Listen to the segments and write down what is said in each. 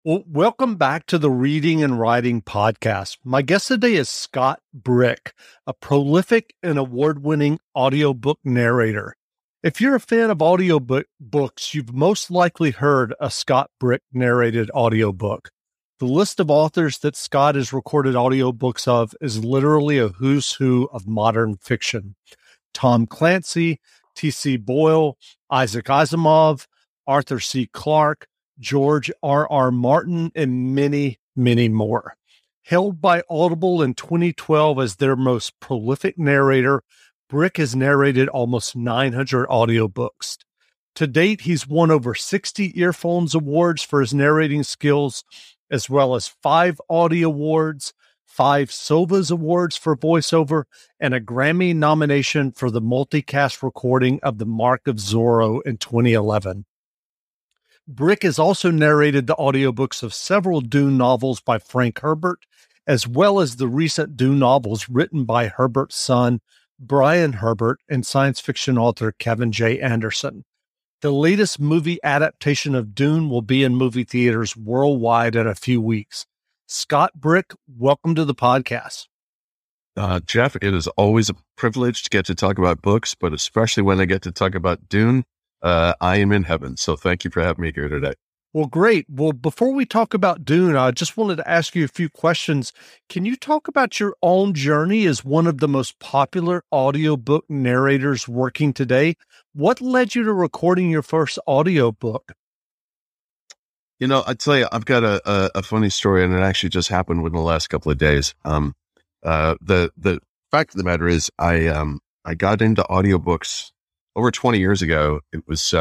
Well, welcome back to the Reading and Writing Podcast. My guest today is Scott Brick, a prolific and award-winning audiobook narrator. If you're a fan of books, you've most likely heard a Scott Brick narrated audiobook. The list of authors that Scott has recorded audiobooks of is literally a who's who of modern fiction. Tom Clancy, T.C. Boyle, Isaac Asimov, Arthur C. Clarke, George R.R. Martin, and many, many more. Hailed by Audible in 2012 as their most prolific narrator, Brick has narrated almost 900 audiobooks. To date, he's won over 60 Earphones Awards for his narrating skills, as well as 5 Audie Awards, 5 Sovas Awards for voiceover, and a Grammy nomination for the multicast recording of The Mark of Zorro in 2011. Brick has also narrated the audiobooks of several Dune novels by Frank Herbert, as well as the recent Dune novels written by Herbert's son, Brian Herbert, and science fiction author Kevin J. Anderson. The latest movie adaptation of Dune will be in movie theaters worldwide in a few weeks. Scott Brick, welcome to the podcast. Jeff, it is always a privilege to get to talk about books, but especially when I get to talk about Dune, I am in heaven. So thank you for having me here today. Well, great. Well, before we talk about Dune, I just wanted to ask you a few questions. Can you talk about your own journey as one of the most popular audiobook narrators working today? What led you to recording your first audiobook? You know, I tell you, I've got a funny story, and it actually just happened within the last couple of days. The fact of the matter is, I got into audiobooks over 20 years ago. It was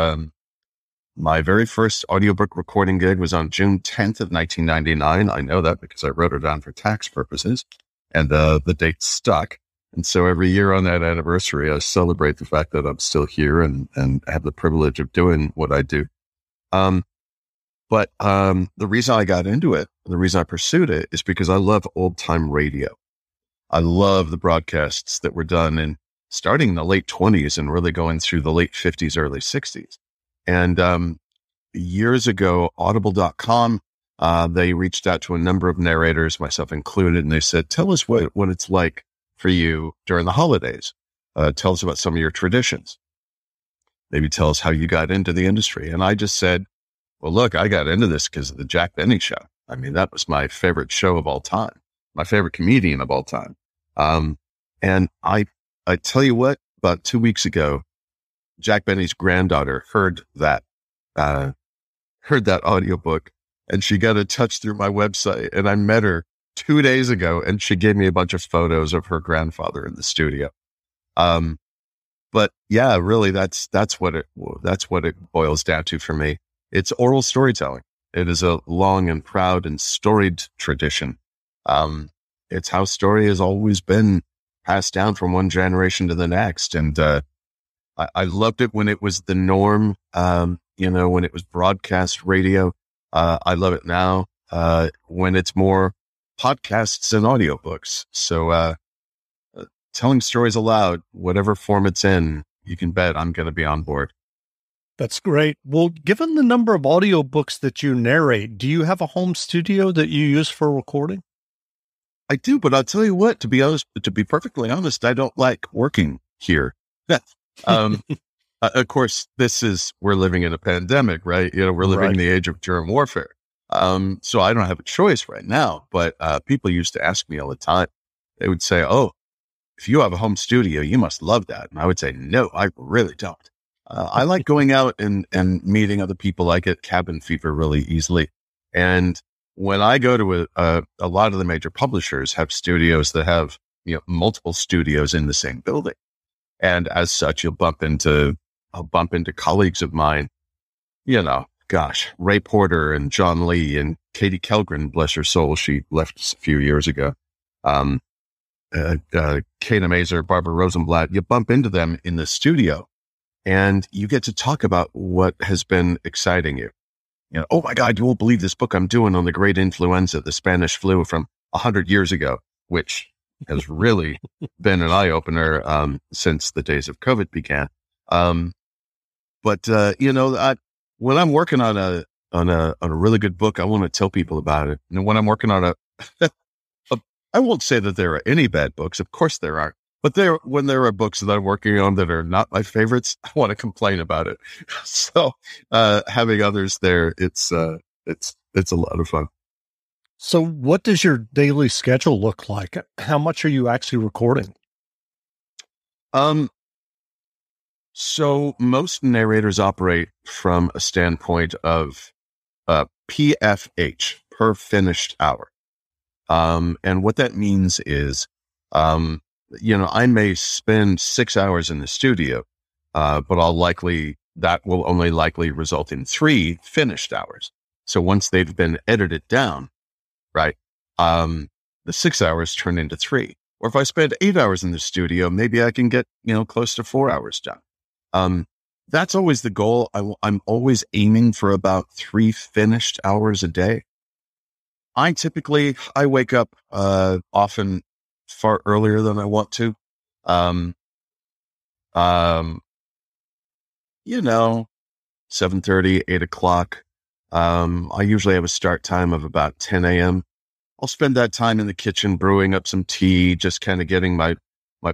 my very first audiobook recording gig was on June 10th of 1999. I know that because I wrote it down for tax purposes, and the date stuck. And so every year on that anniversary, I celebrate the fact that I'm still here and have the privilege of doing what I do. But the reason I got into it, the reason I pursued it, is because I love old-time radio. I love the broadcasts that were done starting in the late 20s and really going through the late 50s, early 60s. And years ago, Audible.com, they reached out to a number of narrators, myself included, and they said, tell us what it's like for you during the holidays. Tell us about some of your traditions. Maybe tell us how you got into the industry. And I just said, well, look, I got into this because of the Jack Benny Show. I mean, that was my favorite show of all time, my favorite comedian of all time. And I tell you what, about 2 weeks ago, Jack Benny's granddaughter heard that audiobook, and she got in touch through my website, and I met her 2 days ago, and she gave me a bunch of photos of her grandfather in the studio. But yeah, really, that's what it boils down to for me. It's oral storytelling. It is a long and proud and storied tradition. It's how story has always been passed down from one generation to the next. And I loved it when it was the norm, when it was broadcast radio. I love it now when it's more podcasts and audiobooks. So telling stories aloud, whatever form it's in, you can bet I'm going to be on board. That's great. Well, given the number of audiobooks that you narrate, do you have a home studio that you use for recording? I do, but I'll tell you what, to be perfectly honest, I don't like working here. Of course, we're living in a pandemic, right? We're living in the age of germ warfare. So I don't have a choice right now, but people used to ask me all the time. They would say, oh, if you have a home studio, you must love that. And I would say, no, I really don't. I like going out and meeting other people. I get cabin fever really easily. And when I go to a lot of the major publishers have studios that have, multiple studios in the same building. And as such, I'll bump into colleagues of mine, Ray Porter and John Lee and Katie Kelgren, bless her soul. She left us a few years ago. Kate Mazer, Barbara Rosenblatt, you bump into them in the studio. And you get to talk about what has been exciting you. Oh my God, you won't believe this book I'm doing on the great influenza, the Spanish flu from 100 years ago, which has really been an eye-opener since the days of COVID began. But when I'm working on a really good book, I want to tell people about it. And when I'm working on I won't say that there are any bad books. Of course there are. But when there are books that I'm working on that are not my favorites, I want to complain about it. So having others there, it's a lot of fun. So what does your daily schedule look like? How much are you actually recording? So most narrators operate from a standpoint of PFH, per finished hour. And what that means is, I may spend 6 hours in the studio, but that will only likely result in 3 finished hours. So once they've been edited down, right, the 6 hours turn into 3. Or if I spend 8 hours in the studio, maybe I can get, close to 4 hours done. That's always the goal. I'm always aiming for about 3 finished hours a day. I wake up often far earlier than I want to. 7:30, 8 o'clock. I usually have a start time of about 10 a.m. I'll spend that time in the kitchen brewing up some tea, just kind of getting my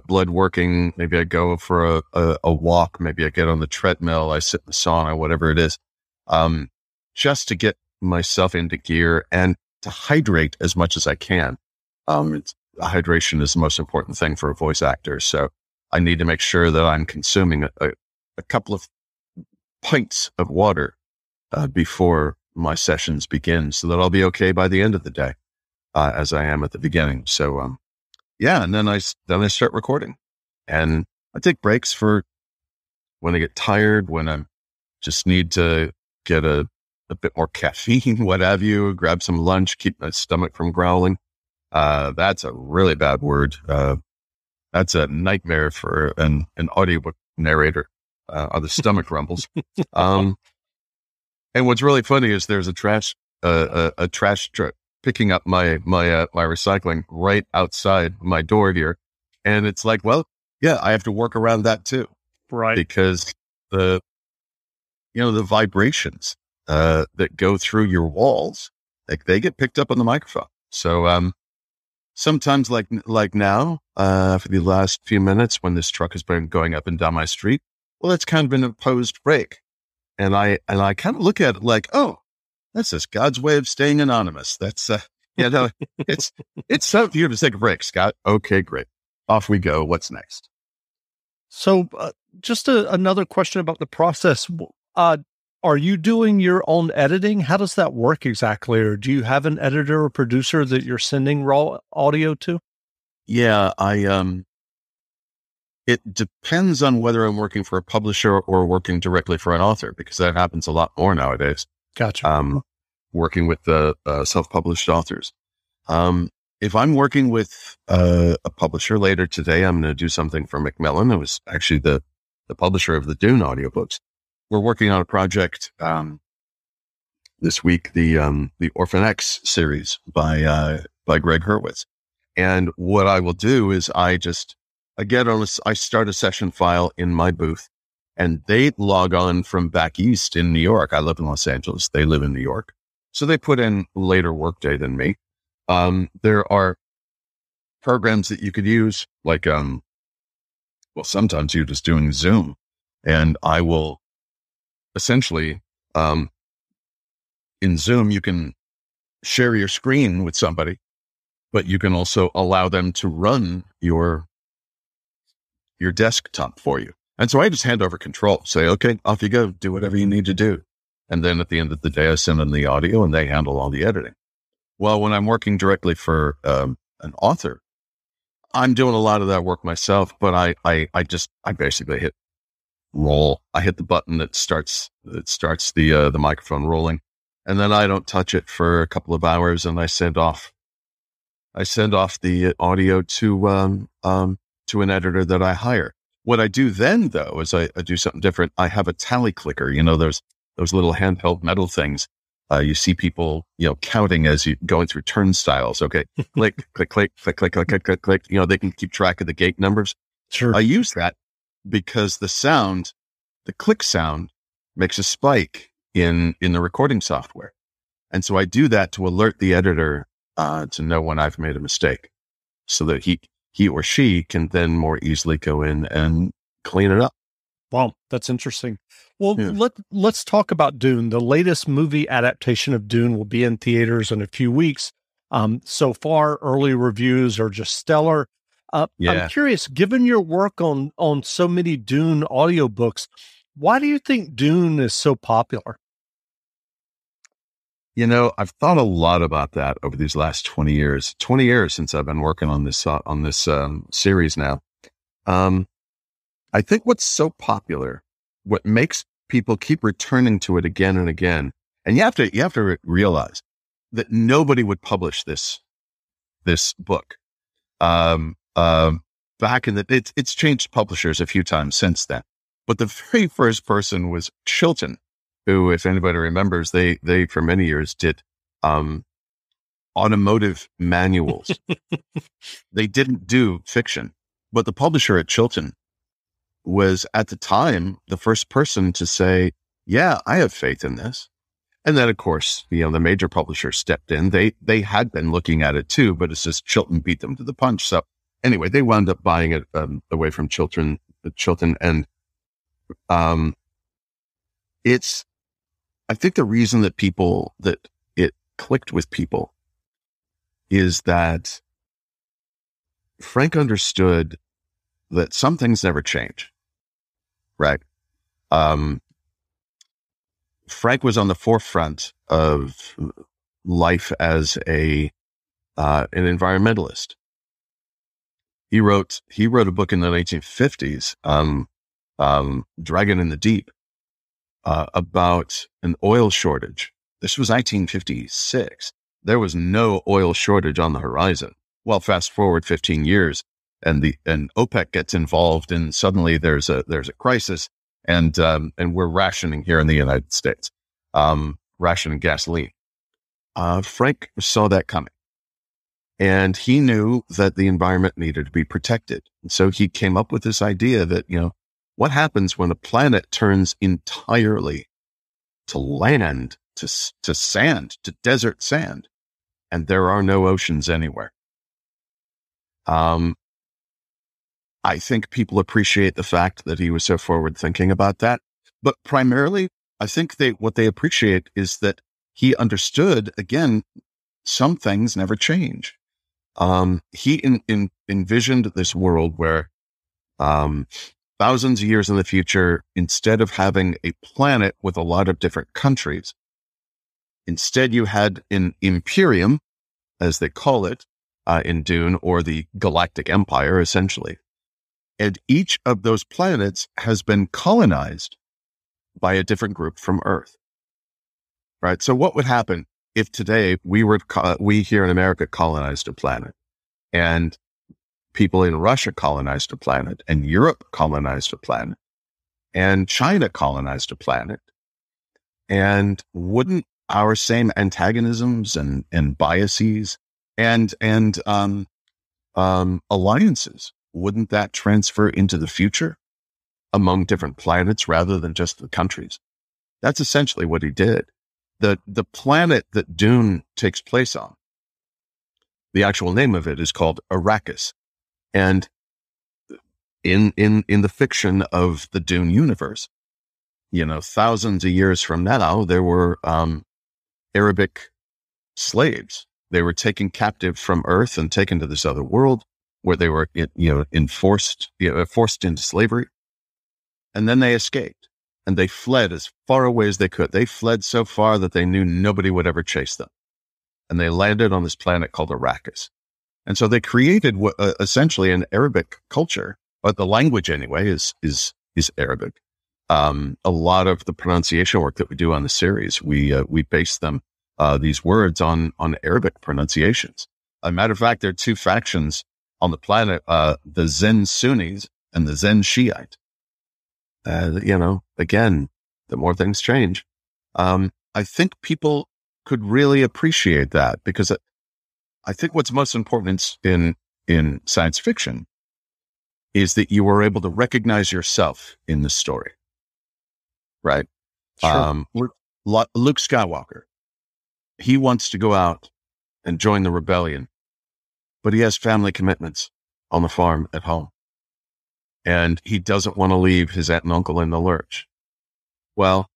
blood working. Maybe I go for a walk. Maybe I get on the treadmill. I sit in the sauna, whatever it is, just to get myself into gear and to hydrate as much as I can. Hydration is the most important thing for a voice actor. So I need to make sure that I'm consuming a couple of pints of water before my sessions begin, so that I'll be okay by the end of the day, as I am at the beginning. So, and then I start recording, and I take breaks for when I get tired, when I just need to get a bit more caffeine, what have you, grab some lunch, keep my stomach from growling. That's a really bad word. That's a nightmare for an audiobook narrator, are the stomach rumbles. And what's really funny is there's a trash truck picking up my recycling right outside my door here. And it's like, well, yeah, I have to work around that too. Right. Because the vibrations that go through your walls, like they get picked up on the microphone. So sometimes like now, for the last few minutes when this truck has been going up and down my street, well, it's kind of an imposed break. And I kind of look at it like, oh, that's just God's way of staying anonymous. That's, it's time for you to take a break, Scott. Okay, great. Off we go. What's next? So just another question about the process. Are you doing your own editing? How does that work exactly? Or do you have an editor or producer that you're sending raw audio to? Yeah, it depends on whether I'm working for a publisher or working directly for an author, because that happens a lot more nowadays. Gotcha. Working with the self-published authors. If I'm working with a publisher later today, I'm going to do something for Macmillan. It was actually the publisher of the Dune audiobooks. We're working on a project this week, the Orphan X series by Greg Hurwitz. And what I will do is I start a session file in my booth, and they log on from back east in New York. I live in Los Angeles. They live in New York. So they put in later workday than me. There are programs that you could use, like, sometimes you're just doing Zoom, and I will essentially, in Zoom, you can share your screen with somebody, but you can also allow them to run your desktop for you. And so I just hand over control, say, okay, off you go, do whatever you need to do. And then at the end of the day, I send them the audio and they handle all the editing. Well, when I'm working directly for an author, I'm doing a lot of that work myself, but I basically hit roll. I hit the button that starts the microphone rolling, and then I don't touch it for a couple of hours, and I send off the audio to an editor that I hire. What I do then, though, is I do something different. I have a tally clicker. Those little handheld metal things. You see people, counting as you going through turnstiles. Okay, click, click, click, click, click, click, click, click, click. They can keep track of the gate numbers. Sure. I use that because the click sound makes a spike in the recording software. And so I do that to alert the editor to know when I've made a mistake, so that he or she can then more easily go in and clean it up. Wow, that's interesting. Well, let's talk about Dune. The latest movie adaptation of Dune will be in theaters in a few weeks. So far, early reviews are just stellar. I'm curious, given your work on so many Dune audiobooks, why do you think Dune is so popular? I've thought a lot about that over these last 20 years. 20 years since I've been working on this series now. I think what's so popular, what makes people keep returning to it again and again, and you have to realize that nobody would publish this book. Back in it's changed publishers a few times since then, but the very first person was Chilton, who, if anybody remembers, they for many years did automotive manuals. They didn't do fiction, but the publisher at Chilton was at the time the first person to say, yeah, I have faith in this. And then, of course, the major publisher stepped in. They had been looking at it too, but it's just Chilton beat them to the punch. So anyway, they wound up buying it away from Chilton, and I think the reason that it clicked with people is that Frank understood that some things never change, right? Frank was on the forefront of life as an environmentalist. He wrote a book in the 1950s, Dragon in the Deep, about an oil shortage. This was 1956. There was no oil shortage on the horizon. Well, fast forward 15 years, and OPEC gets involved, and suddenly there's a crisis, and we're rationing here in the United States, rationing gasoline. Frank saw that coming, and he knew that the environment needed to be protected. And so he came up with this idea that, what happens when a planet turns entirely to land, to sand, to desert sand, and there are no oceans anywhere? I think people appreciate the fact that he was so forward thinking about that. But primarily, I think what they appreciate is that he understood, again, some things never change. He envisioned this world where, thousands of years in the future, instead of having a planet with a lot of different countries, instead you had an imperium, as they call it, in Dune, or the Galactic Empire, essentially. And each of those planets has been colonized by a different group from Earth. Right? So what would happen if today we here in America colonized a planet, and people in Russia colonized a planet, and Europe colonized a planet, and China colonized a planet? And wouldn't our same antagonisms and biases and alliances, wouldn't that transfer into the future among different planets rather than just the countries? That's essentially what he did. The planet that Dune takes place on, the actual name of it is called Arrakis. And in the fiction of the Dune universe, thousands of years from now, there were Arabic slaves. They were taken captive from Earth and taken to this other world, where they were, forced into slavery. And then they escaped, and they fled as far away as they could. They fled so far that they knew nobody would ever chase them. And they landed on this planet called Arrakis. And so they created essentially an Arabic culture, but the language anyway is Arabic. A lot of the pronunciation work that we do on the series, we base them, these words on Arabic pronunciations. As a matter of fact, there are two factions on the planet, the Zen Sunnis and the Zen Shiite. Again, the more things change. I think people could really appreciate that, because I think what's most important in science fiction is that you are able to recognize yourself in the story, right? Sure. Luke Skywalker, he wants to go out and join the rebellion, but he has family commitments on the farm at home. And he doesn't want to leave his aunt and uncle in the lurch. Well,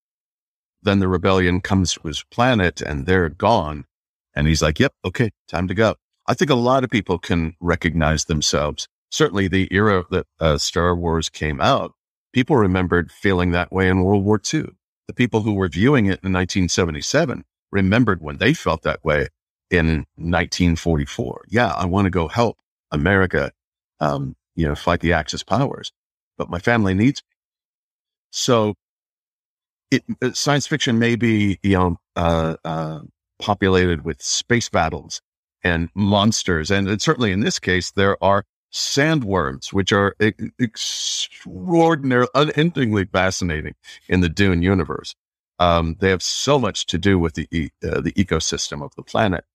then the rebellion comes to his planet and they're gone. And he's like, yep, okay, time to go. I think a lot of people can recognize themselves. Certainly the era that Star Wars came out, people remembered feeling that way in World War II. The people who were viewing it in 1977 remembered when they felt that way in 1944. Yeah, I want to go help America, fight the Axis powers, but my family needs me. So science fiction may be, populated with space battles and monsters. And certainly in this case, there are sandworms, which are extraordinarily, unendingly fascinating in the Dune universe. They have so much to do with the ecosystem of the planet.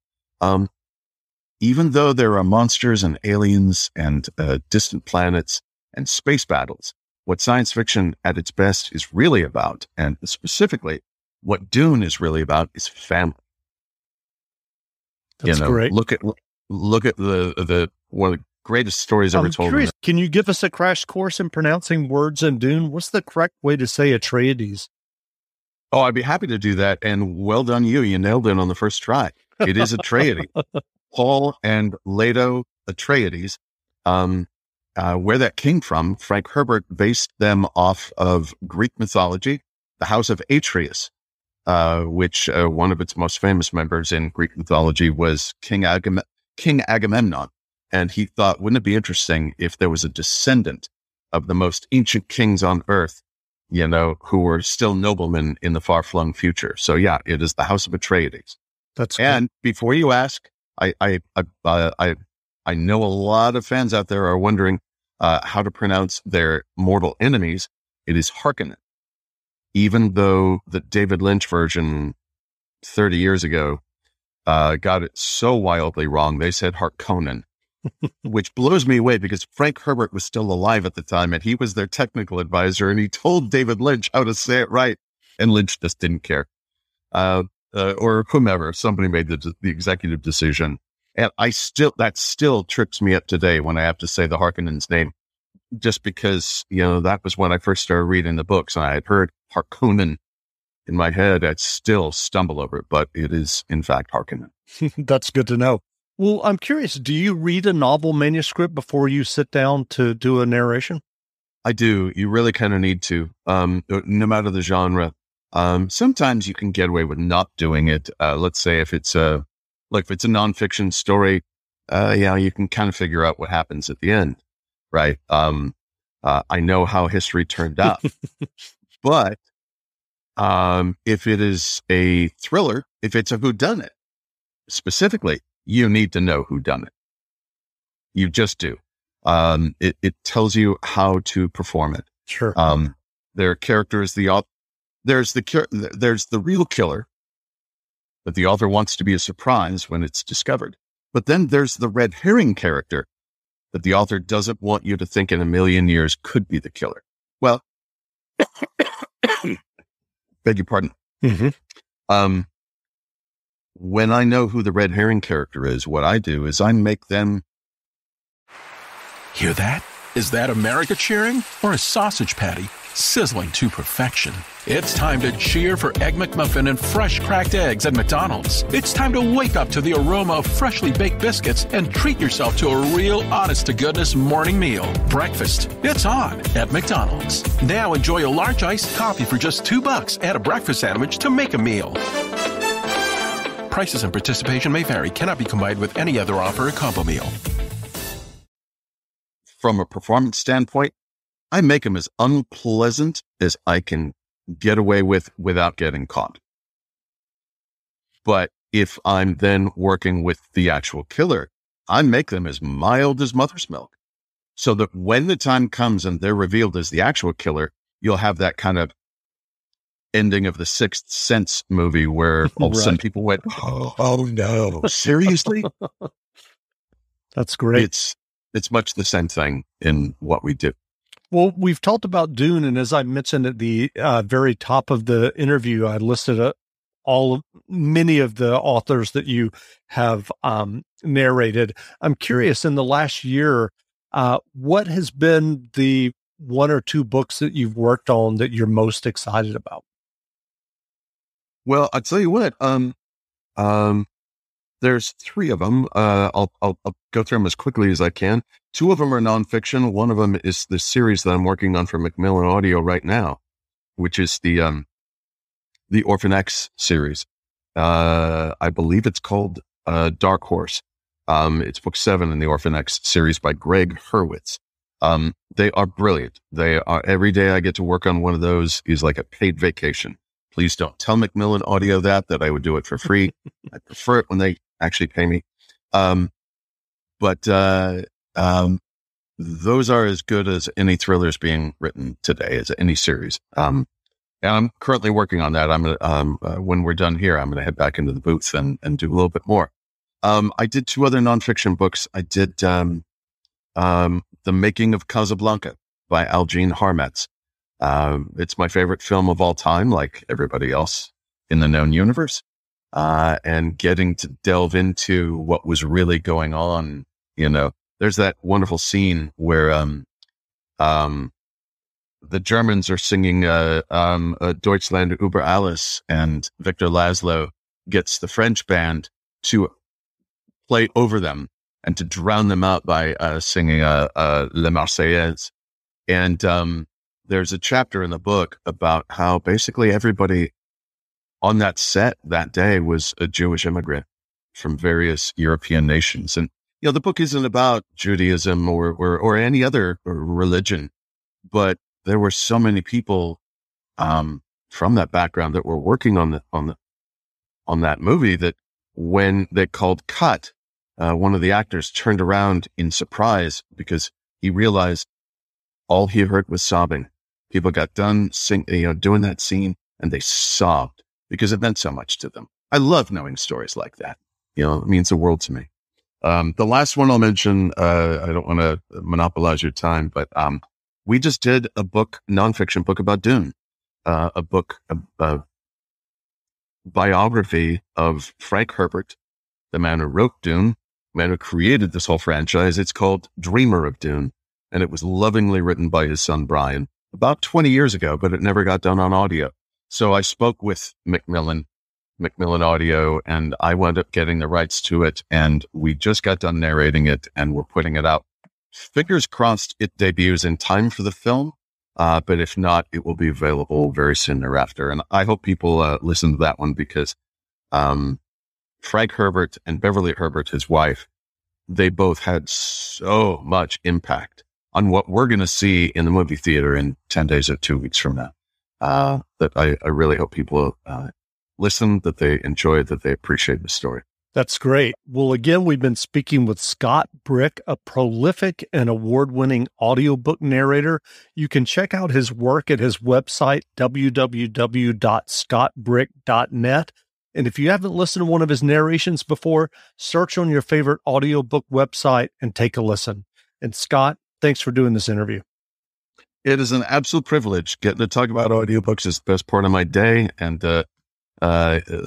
Even though there are monsters and aliens and distant planets and space battles, what science fiction at its best is really about, and specifically what Dune is really about, is family. That's great. Look at the one of the greatest stories ever told. Curious, can you give us a crash course in pronouncing words in Dune? What's the correct way to say Atreides? Oh, I'd be happy to do that. And well done, you. You nailed it on the first try. It is Atreides. Paul and Leto Atreides. Where that came from, Frank Herbert based them off of Greek mythology, the House of Atreus, which one of its most famous members in Greek mythology was King Agamemnon. And he thought, wouldn't it be interesting if there was a descendant of the most ancient kings on earth, who were still noblemen in the far-flung future? So yeah, it is the House of Atreides. That's and cool. Before you ask, I know a lot of fans out there are wondering how to pronounce their mortal enemies. It is Harkonnen. Even though the David Lynch version 30 years ago got it so wildly wrong, they said Harkonnen, which blows me away because Frank Herbert was still alive at the time and he was their technical advisor and he told David Lynch how to say it right. And Lynch just didn't care. Or whomever, somebody made the executive decision. And that still trips me up today when I have to say the Harkonnen's name, just because, that was when I first started reading the books and I had heard Harkonnen in my head. I'd still stumble over it, but it is in fact Harkonnen. That's good to know. Well, I'm curious, do you read a novel manuscript before you sit down to do a narration? I do. You really kind of need to, no matter the genre. Sometimes you can get away with not doing it. Let's say if it's a nonfiction story, you can kind of figure out what happens at the end, right? I know how history turned out, but if it is a thriller, if it's a whodunit, specifically, you need to know who done it. You just do. It tells you how to perform it. Sure. There are characters. There's the real killer that the author wants to be a surprise when it's discovered. But then there's the red herring character that the author doesn't want you to think in a million years could be the killer. Well, beg your pardon. Mm-hmm. When I know who the red herring character is, what I do is I make them. Hear that? Is that America cheering or a sausage patty sizzling to perfection? It's time to cheer for Egg McMuffin and fresh cracked eggs at McDonald's. It's time to wake up to the aroma of freshly baked biscuits and treat yourself to a real honest-to-goodness morning meal. Breakfast, it's on at McDonald's. Now enjoy a large iced coffee for just $2. Add a breakfast sandwich to make a meal. Prices and participation may vary. Cannot be combined with any other offer or combo meal. From a performance standpoint, I make them as unpleasant as I can get away with without getting caught. But if I'm then working with the actual killer, I make them as mild as mother's milk, so that when the time comes and they're revealed as the actual killer, you'll have that kind of ending of the Sixth Sense movie where all of a sudden people went, oh no, seriously? That's great. It's much the same thing in what we do. Well, we've talked about Dune, and as I mentioned at the very top of the interview, I listed many of the authors that you have narrated. I'm curious, in the last year, what has been the one or two books that you've worked on that you're most excited about? Well, I'll tell you what. There's three of them. I'll go through them as quickly as I can. Two of them are nonfiction. One of them is the series that I'm working on for Macmillan Audio right now, which is the Orphan X series. I believe it's called Dark Horse. It's book 7 in the Orphan X series by Greg Hurwitz. They are brilliant. They are, every day I get to work on one of those is like a paid vacation. Please don't tell Macmillan Audio that I would do it for free. I prefer it when they actually pay me. But those are as good as any thrillers being written today, as any series. And I'm currently working on that. I'm gonna, when we're done here, I'm going to head back into the booth and do a little bit more. I did 2 other nonfiction books. I did The Making of Casablanca by Algene Harmetz. It's my favorite film of all time, like everybody else in the known universe. And getting to delve into what was really going on, there's that wonderful scene where the Germans are singing Deutschland über alles, and Victor Laszlo gets the French band to play over them and to drown them out by singing La Marseillaise. And there's a chapter in the book about how basically everybody on that set that day was a Jewish immigrant from various European nations. And, the book isn't about Judaism or any other religion, but there were so many people from that background that were working on that movie that when they called cut, one of the actors turned around in surprise because he realized all he heard was sobbing. People got done doing that scene and they sobbed because it meant so much to them. I love knowing stories like that. It means the world to me. The last one I'll mention, I don't want to monopolize your time, but we just did a nonfiction book about Dune, a biography of Frank Herbert, the man who wrote Dune, the man who created this whole franchise. It's called Dreamer of Dune, and it was lovingly written by his son, Brian, about 20 years ago, but it never got done on audio. So I spoke with Macmillan Audio, and I wound up getting the rights to it, and we just got done narrating it, and we're putting it out. Fingers crossed it debuts in time for the film, but if not, it will be available very soon thereafter. And I hope people listen to that one because Frank Herbert and Beverly Herbert, his wife, they both had so much impact on what we're going to see in the movie theater in 10 days or 2 weeks from now, that I really hope people listen, that they enjoy it, that they appreciate the story. That's great. Well, again, we've been speaking with Scott Brick, a prolific and award-winning audiobook narrator. You can check out his work at his website, www.scottbrick.net. And if you haven't listened to one of his narrations before, search on your favorite audiobook website and take a listen. And Scott, thanks for doing this interview. It is an absolute privilege. Getting to talk about audiobooks is the best part of my day. And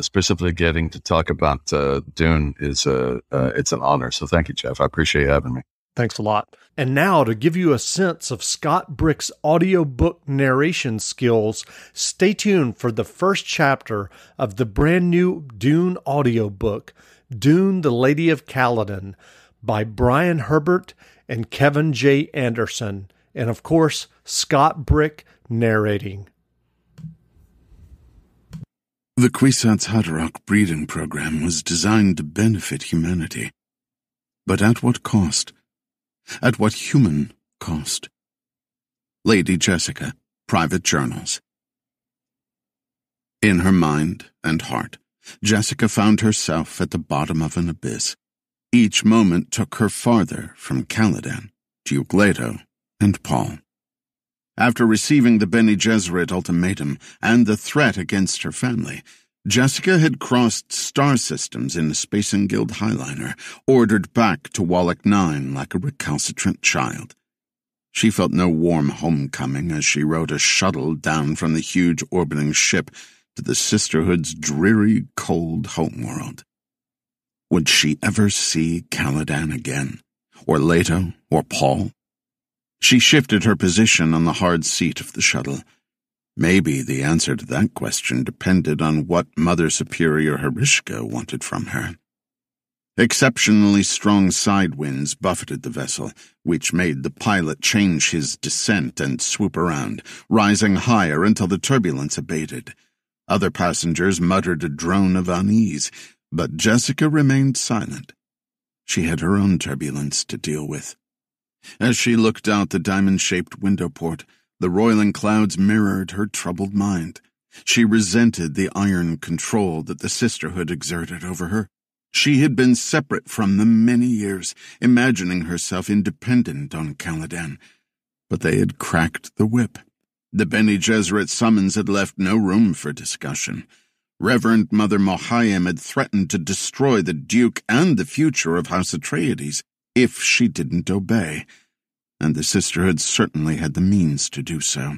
specifically getting to talk about Dune is it's an honor. So thank you, Jeff. I appreciate you having me. Thanks a lot. And now, to give you a sense of Scott Brick's audiobook narration skills, stay tuned for the first chapter of the brand new Dune audiobook, Dune, the Lady of Caladan, by Brian Herbert and Kevin J. Anderson. And of course, Scott Brick narrating. The Kwisatz Haderach breeding program was designed to benefit humanity. But at what cost? At what human cost? Lady Jessica, Private Journals. In her mind and heart, Jessica found herself at the bottom of an abyss. Each moment took her farther from Caladan, Duke Leto, and Paul. After receiving the Bene Gesserit ultimatum and the threat against her family, Jessica had crossed star systems in the Spacing Guild Highliner, ordered back to Wallach 9 like a recalcitrant child. She felt no warm homecoming as she rode a shuttle down from the huge orbiting ship to the sisterhood's dreary, cold homeworld. Would she ever see Caladan again, or Leto, or Paul? She shifted her position on the hard seat of the shuttle. Maybe the answer to that question depended on what Mother Superior Herishka wanted from her. Exceptionally strong side winds buffeted the vessel, which made the pilot change his descent and swoop around, rising higher until the turbulence abated. Other passengers muttered a drone of unease, but Jessica remained silent. She had her own turbulence to deal with. As she looked out the diamond-shaped window port, the roiling clouds mirrored her troubled mind. She resented the iron control that the sisterhood exerted over her. She had been separate from them many years, imagining herself independent on Caladan. But they had cracked the whip. The Bene Gesserit summons had left no room for discussion. Reverend Mother Mohiam had threatened to destroy the Duke and the future of House Atreides if she didn't obey, and the sisterhood certainly had the means to do so.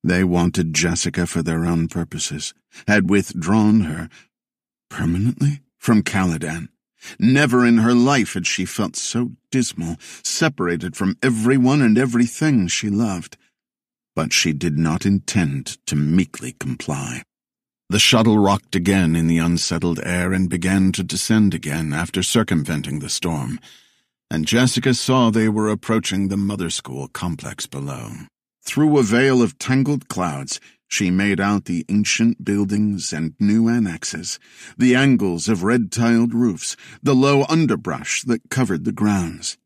They wanted Jessica for their own purposes, had withdrawn her permanently from Caladan. Never in her life had she felt so dismal, separated from everyone and everything she loved. But she did not intend to meekly comply. The shuttle rocked again in the unsettled air and began to descend again after circumventing the storm, and Jessica saw they were approaching the Mother School complex below. Through a veil of tangled clouds, she made out the ancient buildings and new annexes, the angles of red-tiled roofs, the low underbrush that covered the grounds.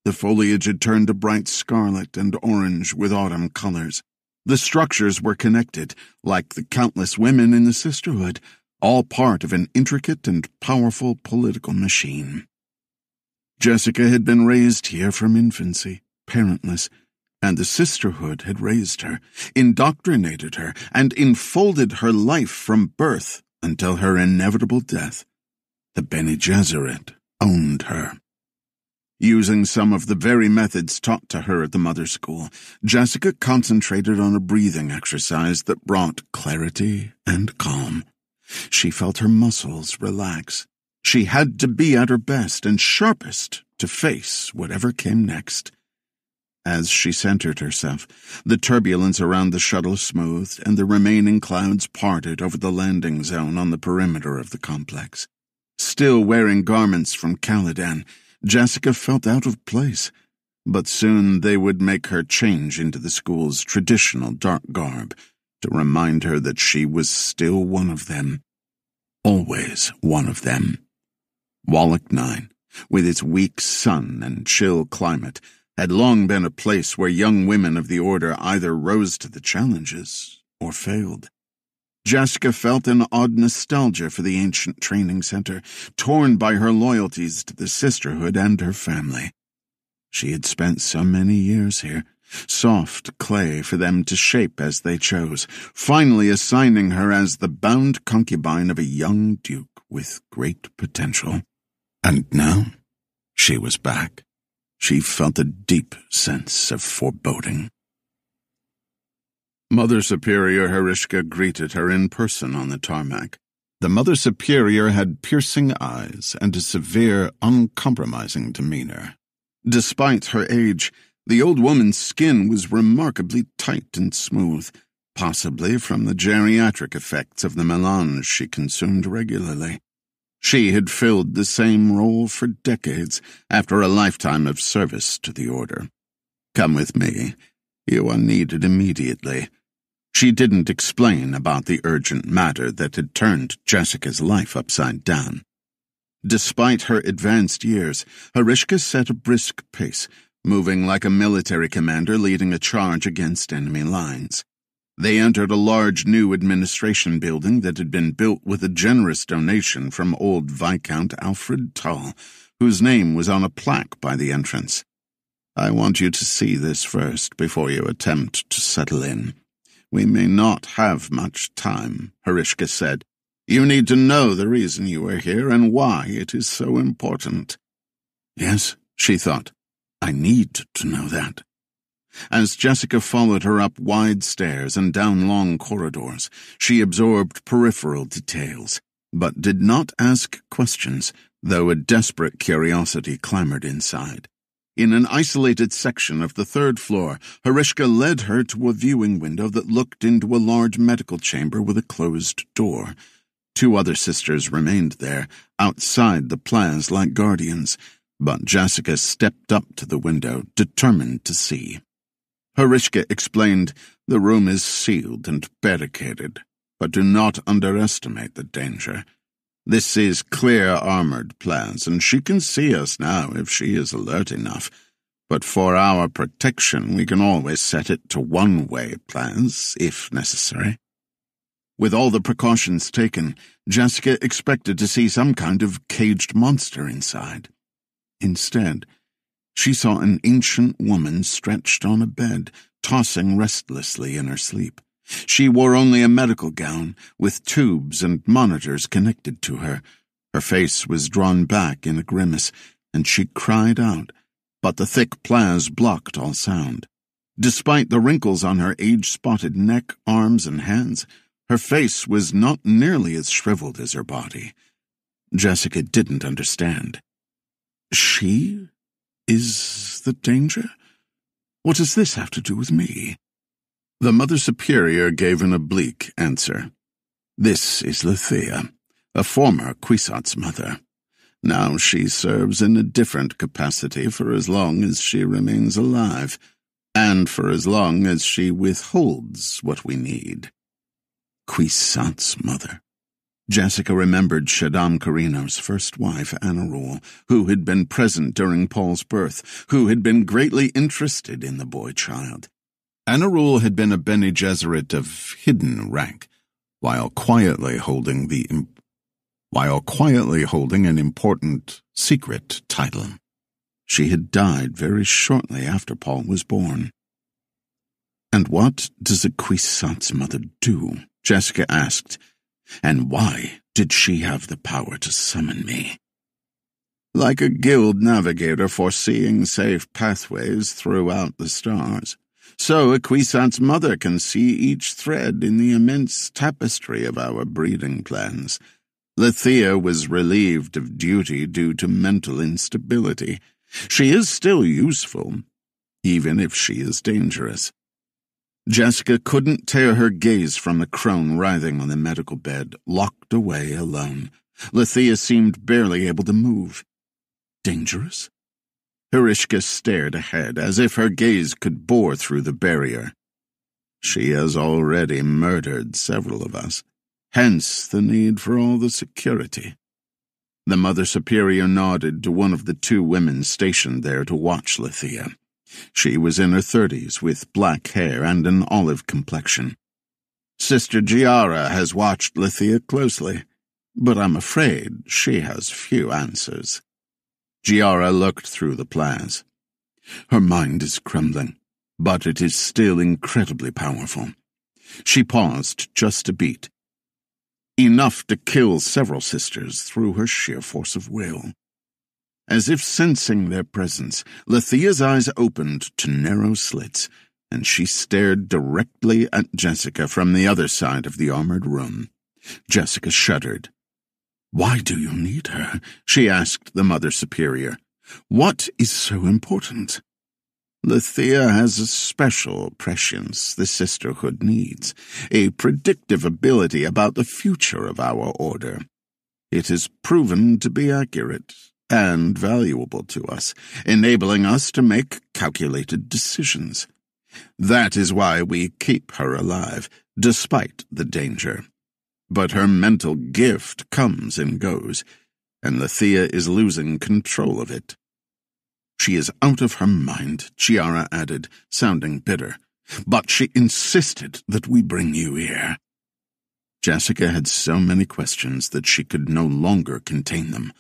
The foliage had turned a bright scarlet and orange with autumn colors. The structures were connected, like the countless women in the sisterhood, all part of an intricate and powerful political machine. Jessica had been raised here from infancy, parentless, and the sisterhood had raised her, indoctrinated her, and enfolded her life from birth until her inevitable death. The Bene Gesserit owned her. Using some of the very methods taught to her at the Mother School, Jessica concentrated on a breathing exercise that brought clarity and calm. She felt her muscles relax. She had to be at her best and sharpest to face whatever came next. As she centered herself, the turbulence around the shuttle smoothed and the remaining clouds parted over the landing zone on the perimeter of the complex. Still wearing garments from Caladan, Jessica felt out of place, but soon they would make her change into the school's traditional dark garb to remind her that she was still one of them. Always one of them. Wallach 9, with its weak sun and chill climate, had long been a place where young women of the Order either rose to the challenges or failed. Jessica felt an odd nostalgia for the ancient training center, torn by her loyalties to the sisterhood and her family. She had spent so many years here, soft clay for them to shape as they chose, finally assigning her as the bound concubine of a young duke with great potential. And now she was back. She felt a deep sense of foreboding. Mother Superior Herishka greeted her in person on the tarmac. The Mother Superior had piercing eyes and a severe, uncompromising demeanor. Despite her age, the old woman's skin was remarkably tight and smooth, possibly from the geriatric effects of the melange she consumed regularly. She had filled the same role for decades after a lifetime of service to the Order. "Come with me. You are needed immediately." She didn't explain about the urgent matter that had turned Jessica's life upside down. Despite her advanced years, Herishka set a brisk pace, moving like a military commander leading a charge against enemy lines. They entered a large new administration building that had been built with a generous donation from old Viscount Alfred Tull, whose name was on a plaque by the entrance. "I want you to see this first before you attempt to settle in. We may not have much time," Herishka said. "You need to know the reason you are here and why it is so important." Yes, she thought, I need to know that. As Jessica followed her up wide stairs and down long corridors, she absorbed peripheral details, but did not ask questions, though a desperate curiosity clamored inside. In an isolated section of the third floor, Hrishka led her to a viewing window that looked into a large medical chamber with a closed door. 2 other sisters remained there, outside the plans like guardians, but Jessica stepped up to the window, determined to see. Hrishka explained, "The room is sealed and barricaded, but do not underestimate the danger. This is clear armored plans, and she can see us now if she is alert enough. But for our protection, we can always set it to one-way plans, if necessary." With all the precautions taken, Jessica expected to see some kind of caged monster inside. Instead, she saw an ancient woman stretched on a bed, tossing restlessly in her sleep. She wore only a medical gown, with tubes and monitors connected to her. Her face was drawn back in a grimace, and she cried out, but the thick plaids blocked all sound. Despite the wrinkles on her age-spotted neck, arms, and hands, her face was not nearly as shriveled as her body. Jessica didn't understand. She is the danger? What does this have to do with me? The Mother Superior gave an oblique answer. This is Lethea, a former Kwisatz mother. Now she serves in a different capacity for as long as she remains alive, and for as long as she withholds what we need. Kwisatz mother. Jessica remembered Shaddam Carino's first wife, Anarul, who had been present during Paul's birth, who had been greatly interested in the boy-child. Anarul had been a Bene Gesserit of hidden rank, while quietly holding an important secret title. She had died very shortly after Paul was born. "And what does a Kwisatz mother do?" Jessica asked. "And why did she have the power to summon me?" "Like a guild navigator foreseeing safe pathways throughout the stars, so a Kwisatz mother can see each thread in the immense tapestry of our breeding plans. Lethea was relieved of duty due to mental instability. She is still useful, even if she is dangerous." Jessica couldn't tear her gaze from the crone writhing on the medical bed, locked away alone. Lethea seemed barely able to move. Dangerous? Hrishka stared ahead, as if her gaze could bore through the barrier. "She has already murdered several of us, hence the need for all the security." The Mother Superior nodded to one of the 2 women stationed there to watch Lethea. She was in her 30s, with black hair and an olive complexion. "Sister Giara has watched Lethea closely, but I'm afraid she has few answers." Giara looked through the plans. "Her mind is crumbling, but it is still incredibly powerful." She paused just a beat. Enough to kill several sisters through her sheer force of will. As if sensing their presence, Lethea's eyes opened to narrow slits, and she stared directly at Jessica from the other side of the armored room. Jessica shuddered. "Why do you need her?" she asked the Mother Superior. "What is so important?" "Lethea has a special prescience the sisterhood needs, a predictive ability about the future of our order. It has proven to be accurate and valuable to us, enabling us to make calculated decisions. That is why we keep her alive, despite the danger. But her mental gift comes and goes, and Lethea is losing control of it." "She is out of her mind," Giara added, sounding bitter. "But she insisted that we bring you here." Jessica had so many questions that she could no longer contain them.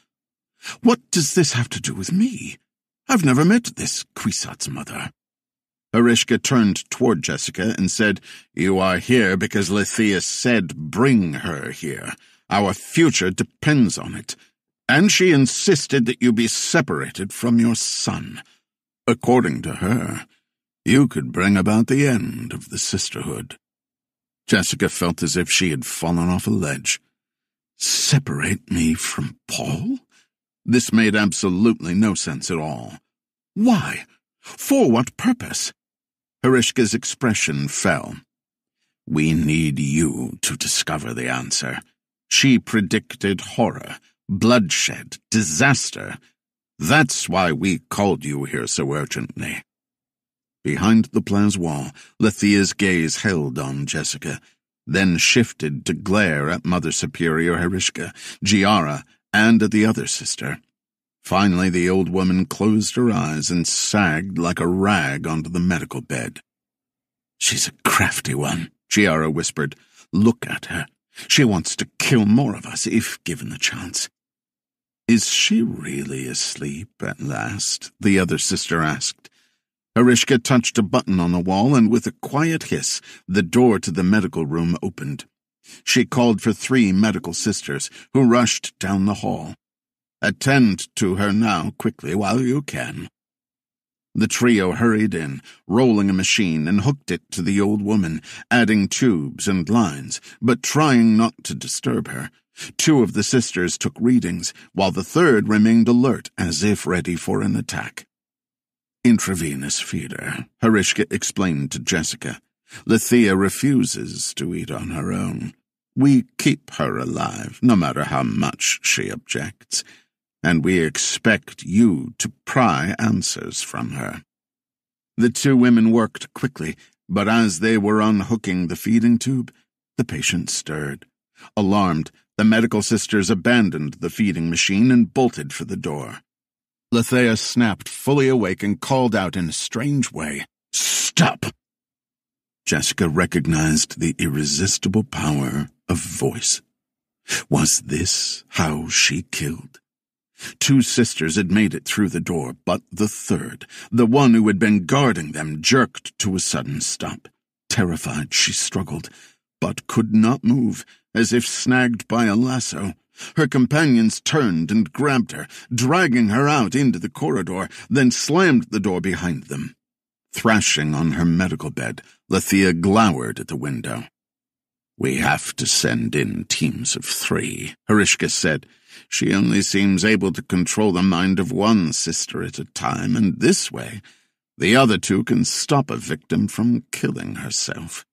"What does this have to do with me? I've never met this Kwisatz mother." Hrishka turned toward Jessica and said, "You are here because Lethea said bring her here. Our future depends on it. And she insisted that you be separated from your son. According to her, You could bring about the end of the sisterhood. Jessica felt as if she had fallen off a ledge. Separate me from Paul? This made absolutely no sense at all. Why? For what purpose? Hrishka's expression fell. We need you to discover the answer. She predicted horror, bloodshed, disaster. That's why we called you here so urgently. Behind the plaza wall, Lethea's gaze held on Jessica, then shifted to glare at Mother Superior Hrishka, Giara, and at the other sister. Finally, the old woman closed her eyes and sagged like a rag onto the medical bed. She's a crafty one, Giara whispered. Look at her. She wants to kill more of us if given the chance. Is she really asleep at last? The other sister asked. Hrishka touched a button on the wall, and with a quiet hiss, the door to the medical room opened. She called for 3 medical sisters, who rushed down the hall. Attend to her now quickly while you can. The trio hurried in, rolling a machine, and hooked it to the old woman, adding tubes and lines, but trying not to disturb her. 2 of the sisters took readings, while the third remained alert, as if ready for an attack. Intravenous feeder, Hrishka explained to Jessica. Lethea refuses to eat on her own. We keep her alive, no matter how much she objects, and we expect you to pry answers from her. The 2 women worked quickly, but as they were unhooking the feeding tube, the patient stirred. Alarmed, the medical sisters abandoned the feeding machine and bolted for the door. Lethea snapped, fully awake, and called out in a strange way, "Stop!" Jessica recognized the irresistible power of voice. Was this how she killed? 2 sisters had made it through the door, but the third, the one who had been guarding them, jerked to a sudden stop. Terrified, she struggled, but could not move, as if snagged by a lasso. Her companions turned and grabbed her, dragging her out into the corridor, then slammed the door behind them. Thrashing on her medical bed, Lethea glowered at the window. We have to send in teams of 3, Hrishka said. She only seems able to control the mind of 1 sister at a time, and this way, the other 2 can stop a victim from killing herself.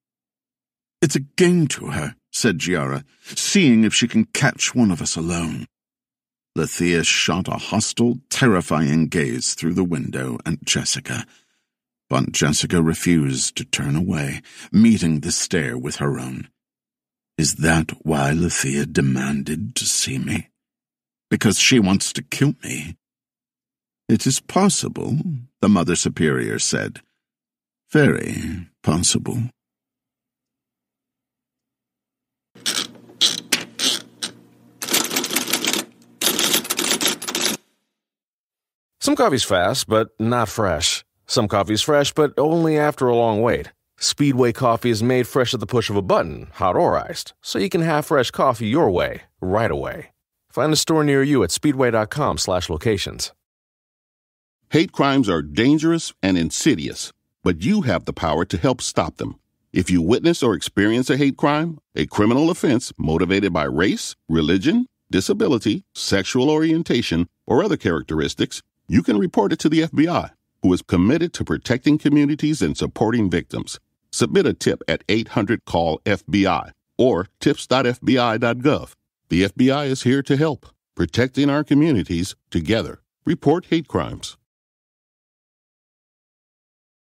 It's a game to her, said Giara, seeing if she can catch one of us alone. Lethea shot a hostile, terrifying gaze through the window at Jessica, but Jessica refused to turn away, meeting the stare with her own. Is that why Lethea demanded to see me? Because she wants to kill me? It is possible, the Mother Superior said. Very possible. Some coffee's fast, but not fresh. Some coffee's fresh, but only after a long wait. Speedway coffee is made fresh at the push of a button, hot or iced, so you can have fresh coffee your way, right away. Find a store near you at speedway.com/locations. Hate crimes are dangerous and insidious, but you have the power to help stop them. If you witness or experience a hate crime, a criminal offense motivated by race, religion, disability, sexual orientation, or other characteristics, you can report it to the FBI, who is committed to protecting communities and supporting victims. Submit a tip at 800-CALL-FBI or tips.fbi.gov. The FBI is here to help, protecting our communities together. Report hate crimes.